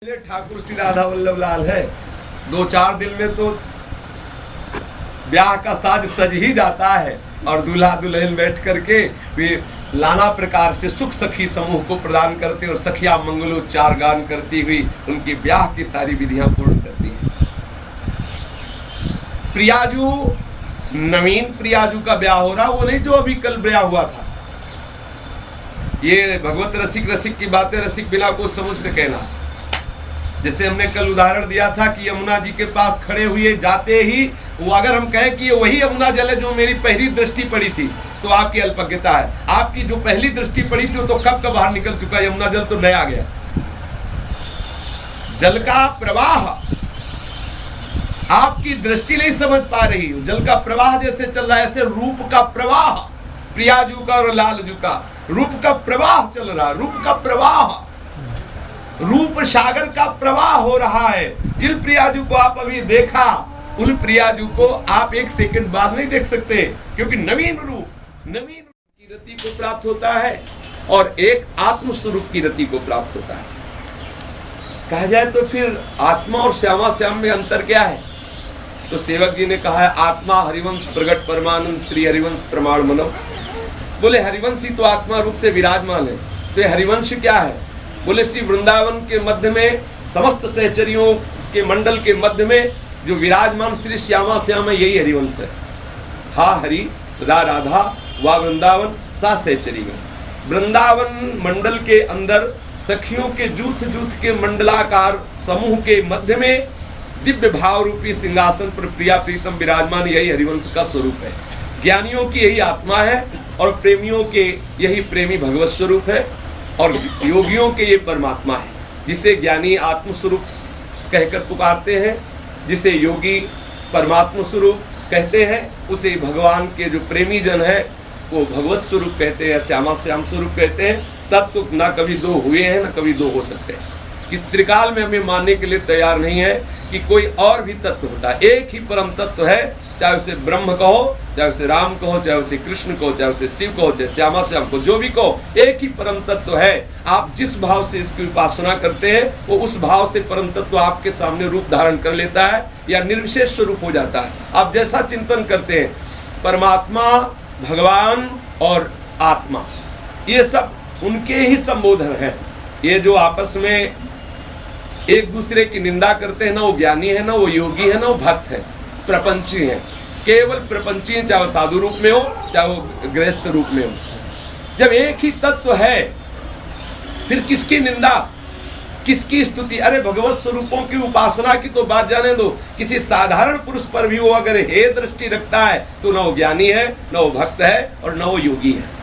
ठाकुर श्री राधा वल्लभ लाल है। 2-4 दिन में तो ब्याह का साज सज ही जाता है और दूल्हा दुल्हन बैठ करके वे नाना प्रकार से सुख सखी समूह को प्रदान करते और सखिया मंगलोच्चार गान करती हुई उनकी ब्याह की सारी विधियां पूर्ण करती हैं। प्रियाजू, नवीन प्रियाजू का ब्याह हो रहा, वो नहीं जो अभी कल ब्याह हुआ था। ये भगवत रसिक की बातें रसिक बिना को समझ से कहना। जैसे हमने कल उदाहरण दिया था कि यमुना जी के पास खड़े हुए जाते ही वो अगर हम कहें कि ये वही यमुना जल है जो मेरी पहली दृष्टि पड़ी थी, तो आपकी अल्पज्ञता है। आपकी जो पहली दृष्टि पड़ी थी वो तो कब का बाहर निकल चुका, यमुना जल तो नया गया। जल का प्रवाह आपकी दृष्टि नहीं समझ पा रही, जल का प्रवाह जैसे चल रहा है, ऐसे रूप का प्रवाह, प्रियाजू का और लालजू का रूप का प्रवाह चल रहा, रूप का प्रवाह, रूप सागर का प्रवाह हो रहा है। जिन प्रियाजू को आप अभी देखा, उन प्रियाजू को आप 1 सेकंड बाद नहीं देख सकते, क्योंकि नवीन रूप की रति को प्राप्त होता है और एक आत्म स्वरूप की रति को प्राप्त होता है। कहा जाए तो फिर आत्मा और श्यामा श्याम में अंतर क्या है? तो सेवक जी ने कहा है, आत्मा हरिवंश प्रगट परमानंद श्री हरिवंश प्रमाण मनव। बोले हरिवंश ही तो आत्मा रूप से विराजमान है, तो ये हरिवंश क्या है? बोले श्री वृंदावन के मध्य में, समस्त सहचरियों के मंडल के मध्य में जो विराजमान श्री श्यामा श्याम है, यही हरिवंश है। हा हरि रा राधा वा वृंदावन सा सहचरी में। वृंदावन मंडल के अंदर सखियों के जूथ जूथ के मंडलाकार समूह के मध्य में दिव्य भाव रूपी सिंहासन पर प्रिया प्रीतम विराजमान, यही हरिवंश का स्वरूप है। ज्ञानियों की यही आत्मा है और प्रेमियों के यही प्रेमी भगवत स्वरूप है और योगियों के ये परमात्मा है, जिसे ज्ञानी आत्म स्वरूप कहकर पुकारते हैं, जिसे योगी परमात्मा स्वरूप कहते हैं, उसे भगवान के जो प्रेमी जन है वो भगवत स्वरूप कहते हैं, श्यामा श्याम स्वरूप कहते हैं। तत्व ना कभी दो हुए हैं, ना कभी दो हो सकते हैं। कि त्रिकाल में हमें मानने के लिए तैयार नहीं है कि कोई और भी तत्व होता है। एक ही परम तत्व है, चाहे उसे ब्रह्म कहो, चाहे उसे राम कहो, चाहे उसे कृष्ण कहो, चाहे उसे शिव कहो, चाहे श्यामा श्याम को, जो भी कहो, एक ही परम तत्व है। आप जिस भाव से इसकी उपासना करते हैं, वो उस भाव से परम तत्व आपके सामने रूप धारण कर लेता है या निर्विशेष स्वरूप हो जाता है। आप जैसा चिंतन करते हैं, परमात्मा, भगवान और आत्मा, ये सब उनके ही संबोधन है। ये जो आपस में एक दूसरे की निंदा करते हैं, ना वो ज्ञानी है, ना वो योगी है, ना वो भक्त है, प्रपंची है। केवल प्रपंची है, चाहे वो साधु रूप में हो, चाहे वो गृहस्थ रूप में हो। जब एक ही तत्व है, फिर किसकी निंदा, किसकी स्तुति? अरे भगवत स्वरूपों की उपासना की तो बात जाने दो, किसी साधारण पुरुष पर भी वो अगर हे दृष्टि रखता है, तो ना वो ज्ञानी है, ना वो भक्त है और ना वो योगी है।